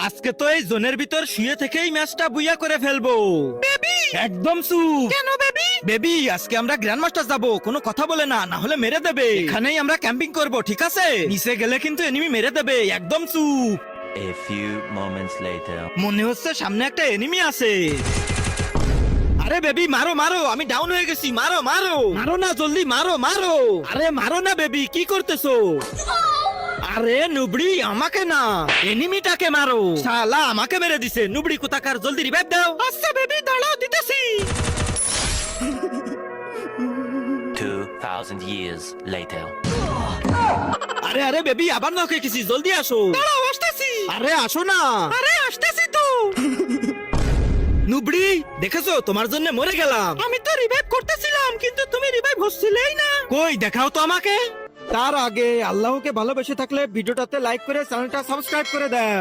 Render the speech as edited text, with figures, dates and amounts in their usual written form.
আজকে তো এই জোনের ভিতর শুয়ে থেকেই ম্যাচটা বুইয়া করে ফেলবো। বেবি একদম চুপ। কেন বেবি? বেবি আজকে আমরা গ্র্যান্ড মাস্টার যাবো, কোনো কথা বলে না, না হলে মেরে দেবে। এখানেই আমরা ক্যাম্পিং করব, ঠিক আছে? নিচে গেলে কিন্তু এনিমি মেরে দেবে, একদম চুপ। A few moments later. মনে হচ্ছে সামনে একটা এনিমি আছে। আরে বেবি মারো মারো, আমি ডাউন হয়ে গেছি, মারো মারো। মারো না, জলদি মারো মারো। আরে মারো না বেবি, কি করতেছো? আরে নুবড়ি আমাকে না, এনিমিটাকে মারো। শালা আমাকে মেরে দিছে। নুবড়ি কোথাকার, জলদি রিভাইভ দাও। আচ্ছা বেবি দাঁড়াও, দিতেছি। 2000 years later. আরে আরে বেবি আবার নকে কিছু, জলদি আসো। দাঁড়াও আসতেছি। আরে আসো না। আরে আসতেছি তো। নুবড়ি দেখেছো, তোমার জন্য মরে গেলাম। আমি তো রিভাইভ করতেছিলাম, কিন্তু তুমি রিভাইভ হচ্ছিলেই না। কই দেখাও তো আমাকে। তার আগে আল্লাহকে ভালোবেসে থাকলে ভিডিওটাতে লাইক করে চ্যানেলটা সাবস্ক্রাইব করে দাও।